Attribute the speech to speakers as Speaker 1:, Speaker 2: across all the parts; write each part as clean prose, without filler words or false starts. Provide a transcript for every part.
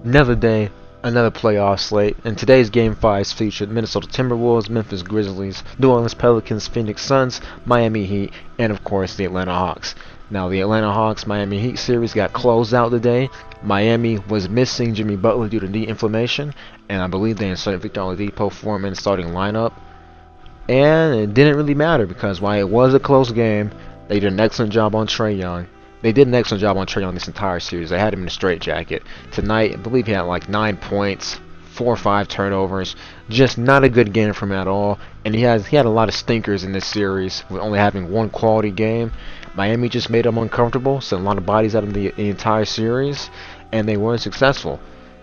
Speaker 1: Another day, another playoff slate, and today's Game 5s featured Minnesota Timberwolves, Memphis Grizzlies, New Orleans Pelicans, Phoenix Suns, Miami Heat, and of course the Atlanta Hawks. Now the Atlanta Hawks-Miami Heat series got closed out today. Miami was missing Jimmy Butler due to knee inflammation, and I believe they inserted Victor Oladipo for him in the starting lineup. And it didn't really matter because while it was a close game, they did an excellent job on Trae Young. They did an excellent job on Trae Young this entire series. They had him in a straitjacket. Tonight, I believe he had like 9 points, 4 or 5 turnovers. Just not a good game from him at all. And he had a lot of stinkers in this series with only having one quality game. Miami just made him uncomfortable, sent a lot of bodies at him the entire series, and they weren't successful.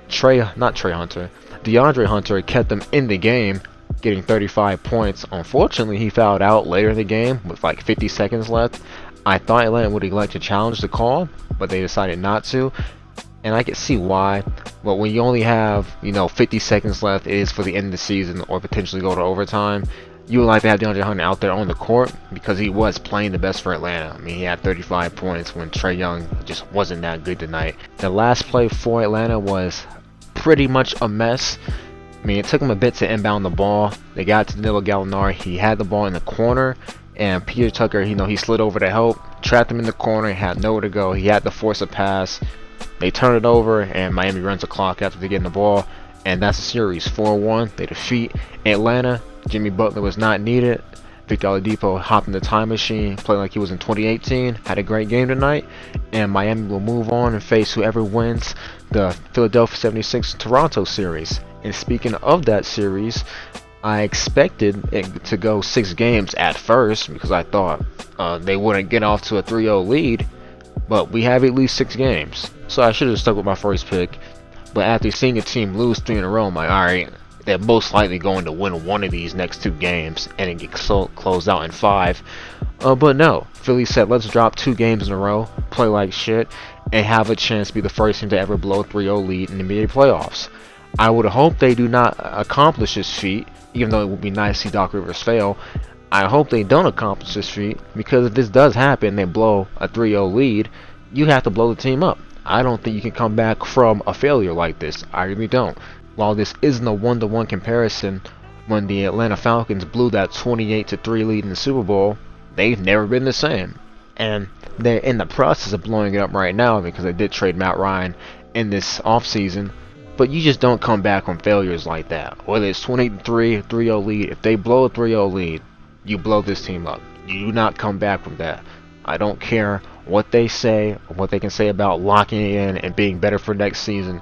Speaker 1: DeAndre Hunter kept them in the game, getting 35 points. Unfortunately, he fouled out later in the game with like 50 seconds left. I thought Atlanta would like to challenge the call, but they decided not to, and I can see why. But when you only have 50 seconds left, it is for the end of the season or potentially go to overtime. You would like to have DeAndre Hunter out there on the court because he was playing the best for Atlanta. I mean, he had 35 points when Trae Young just wasn't that good tonight. The last play for Atlanta was pretty much a mess. I mean, it took him a bit to inbound the ball. They got to Danilo Gallinari. He had the ball in the corner, and Peter Tucker, he slid over to help, trapped him in the corner, had nowhere to go. He had to force a pass. They turn it over, and Miami runs the clock after they get the ball, and that's the series. 4-1. They defeat Atlanta. Jimmy Butler was not needed. Victor Oladipo hopped in the time machine, played like he was in 2018, had a great game tonight, and Miami will move on and face whoever wins the Philadelphia 76-Toronto series. And speaking of that series, I expected it to go 6 games at first because I thought they wouldn't get off to a 3-0 lead, but we have at least 6 games. So I should have stuck with my first pick, but after seeing a team lose 3 in a row, I'm like, alright, they're most likely going to win one of these next 2 games and it gets closed out in 5. But no, Philly said let's drop 2 games in a row, play like shit, and have a chance to be the first team to ever blow a 3-0 lead in the NBA playoffs. I would hope they do not accomplish this feat, even though it would be nice to see Doc Rivers fail. I hope they don't accomplish this feat, because if this does happen, they blow a 3-0 lead, you have to blow the team up. I don't think you can come back from a failure like this. I really don't. While this isn't a 1-to-1 comparison, when the Atlanta Falcons blew that 28-3 lead in the Super Bowl, they've never been the same. And they're in the process of blowing it up right now because they did trade Matt Ryan in this offseason. But you just don't come back from failures like that. Whether it's 28-3, 3-0 lead, if they blow a 3-0 lead, you blow this team up. You do not come back from that. I don't care what they say or what they can say about locking it in and being better for next season.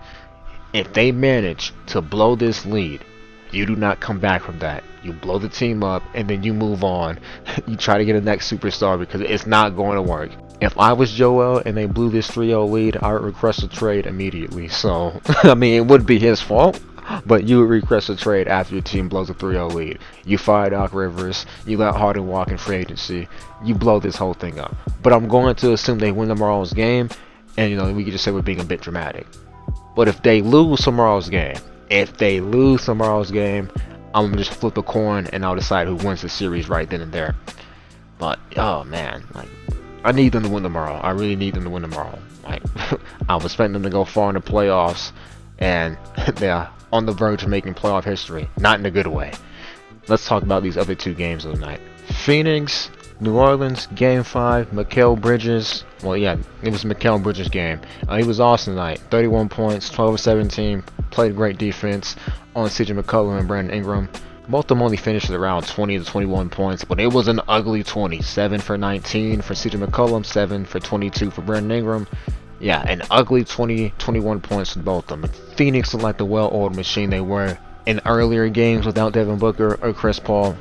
Speaker 1: If they manage to blow this lead, you do not come back from that. You blow the team up and then you move on. You try to get a next superstar because it's not going to work. If I was Joel and they blew this 3-0 lead, I would request a trade immediately. So, I mean, it would be his fault, but you would request a trade after your team blows a 3-0 lead. You fire Doc Rivers, you let Harden walk in free agency, you blow this whole thing up. But I'm going to assume they win tomorrow's game, and we could just say we're being a bit dramatic. But if they lose tomorrow's game, I'm going to just flip a coin and I'll decide who wins the series right then and there. But, oh man, I need them to win tomorrow. I really need them to win tomorrow. I was expecting them to go far in the playoffs, and they're on the verge of making playoff history. Not in a good way. Let's talk about these other 2 games of the night. Phoenix, New Orleans, Game 5, Mikal Bridges. Well, yeah, it was Mikal Bridges' game. He was awesome tonight. 31 points, 12 of 17. Played great defense on CJ McCollum and Brandon Ingram. Both of them only finished at around 20 to 21 points, but it was an ugly 20. 7 for 19 for CJ McCollum, 7 for 22 for Brandon Ingram. Yeah, an ugly 21 points for both of them. Phoenix looked like the well-oiled machine they were in earlier games without Devin Booker or Chris Paul.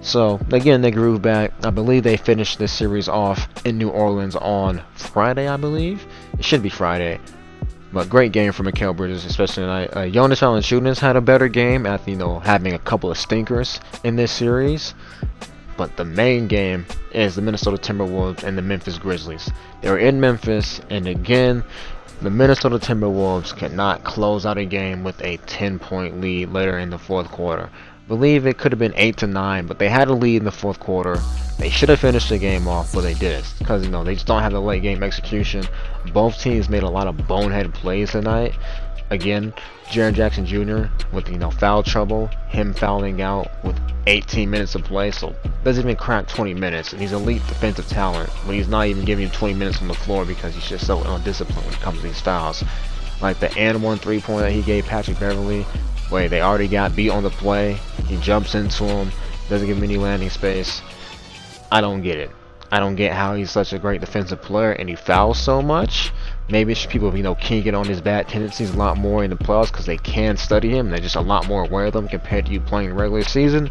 Speaker 1: So, again, they grew back. I believe they finished this series off in New Orleans on Friday, I believe. It should be Friday. But great game for Mikal Bridges, especially tonight. Jonas Valanciunas had a better game after, having a couple of stinkers in this series. But the main game is the Minnesota Timberwolves and the Memphis Grizzlies. They were in Memphis, and again, the Minnesota Timberwolves cannot close out a game with a 10-point lead later in the 4th quarter. I believe it could have been 8-9, but they had a lead in the 4th quarter. They should have finished the game off, but they didn't, because they just don't have the late game execution. Both teams made a lot of bonehead plays tonight. Again, Jaren Jackson Jr. with foul trouble, him fouling out with 18 minutes of play, so doesn't even crack 20 minutes, and he's elite defensive talent when he's not even giving you 20 minutes on the floor because he's just so undisciplined when it comes to these fouls. Like the and one 3-pointer that he gave Patrick Beverly, where they already got beat on the play, he jumps into him, doesn't give him any landing space. I don't get it. I don't get how he's such a great defensive player and he fouls so much. Maybe it's people, can't get on his bad tendencies a lot more in the playoffs because they can study him and they're just a lot more aware of them compared to you playing the regular season.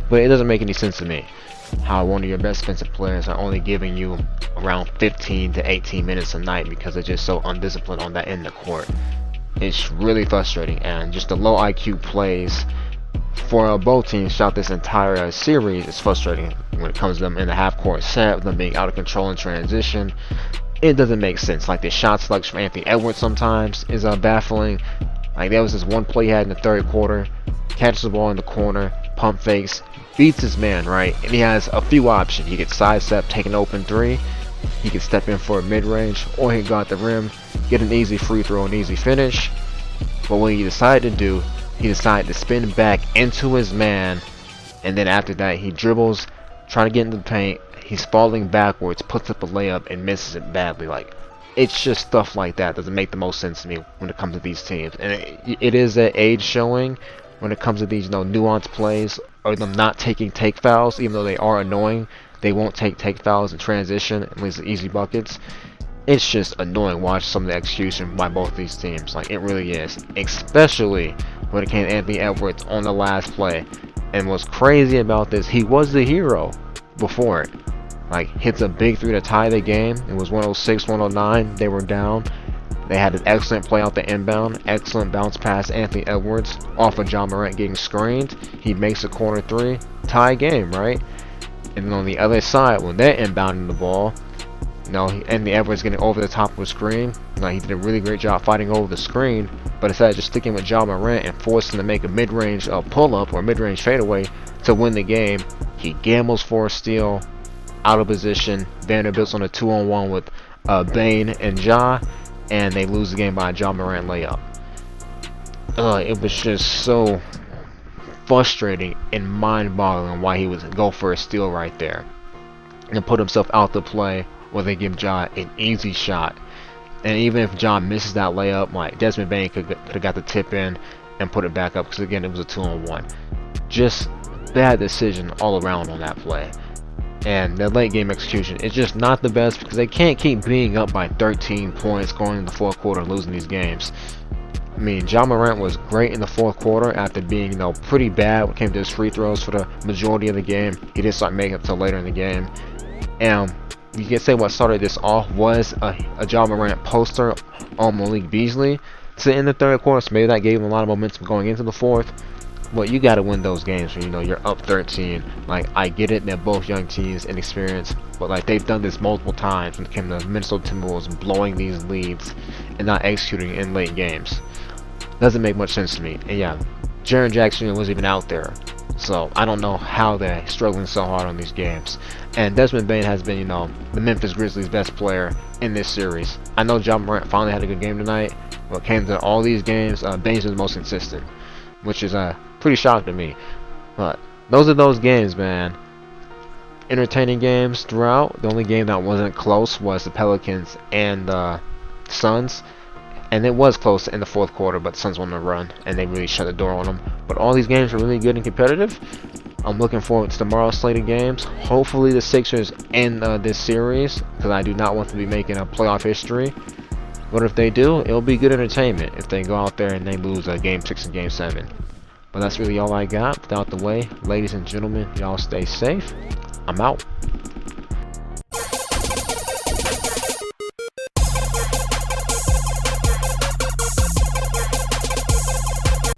Speaker 1: But it doesn't make any sense to me how one of your best defensive players are only giving you around 15 to 18 minutes a night because they're just so undisciplined on that end of the court. It's really frustrating, and just the low IQ plays for both teams throughout this entire series is frustrating when it comes to them in the half-court set, them being out of control in transition. It doesn't make sense. Like the shot selection from Anthony Edwards sometimes is baffling. Like there was this one play he had in the third quarter, catches the ball in the corner, pump fakes, beats his man, right? And he has a few options. He could sidestep, take an open three, he could step in for a mid-range, or he could go at the rim, get an easy free throw, an easy finish. But what he decided to do, he decided to spin back into his man, and then after that he dribbles, trying to get into the paint, he's falling backwards, puts up a layup, and misses it badly. Like, it's just stuff like that doesn't make the most sense to me when it comes to these teams. And it is an age showing when it comes to these nuanced plays, or them not taking take fouls, even though they are annoying. They won't take fouls in transition, at least easy buckets. It's just annoying watching some of the execution by both these teams. Like, it really is, especially when it came to Anthony Edwards on the last play. And what's crazy about this, he was the hero before it. Like, hits a big three to tie the game. It was 106-109. They were down. They had an excellent play out the inbound. Excellent bounce pass Anthony Edwards off of John Morant getting screened. He makes a corner three. Tie game, right? And then on the other side, when they're inbounding the ball, Anthony Edwards getting over the top of the screen. He did a really great job fighting over the screen. But instead of just sticking with John Morant and forcing him to make a mid-range pull-up or mid-range fadeaway to win the game, he gambles for a steal. Out of position, Vanderbilt's on a 2-on-1 with Bane and Ja, and they lose the game by a John Morant layup. It was just so frustrating and mind-boggling why he would go for a steal right there and put himself out to play where they give Ja an easy shot. And even if Ja misses that layup, like Desmond Bane could have got the tip in and put it back up, because again it was a 2-on-1. Just bad decision all around on that play. And the late game execution is just not the best because they can't keep being up by 13 points going into the fourth quarter and losing these games. I mean, John Morant was great in the fourth quarter after being pretty bad when it came to his free throws for the majority of the game. He didn't start making it until later in the game. And you can say what started this off was a John Morant poster on Malik Beasley to end the third quarter, so maybe that gave him a lot of momentum going into the fourth. But you got to win those games when you're up 13. Like, I get it, they're both young teams, inexperienced, but like they've done this multiple times when it came to Minnesota Timberwolves blowing these leads and not executing in late games. Doesn't make much sense to me. And yeah, Jaren Jackson wasn't even out there, so I don't know how they're struggling so hard on these games. And Desmond Bane has been, the Memphis Grizzlies' best player in this series. I know John Morant finally had a good game tonight, but it came to all these games, Bane's been the most consistent, which is pretty shocking to me. But those are those games, man. Entertaining games throughout. The only game that wasn't close was the Pelicans and the Suns, and it was close in the fourth quarter, but the Suns won the run and they really shut the door on them. But all these games are really good and competitive. I'm looking forward to tomorrow's slate of games. Hopefully the Sixers end this series, because I do not want to be making a playoff history. But if they do, it'll be good entertainment if they go out there and they lose game 6 and game 7. But that's really all I got. Without the way, ladies and gentlemen, y'all stay safe. I'm out.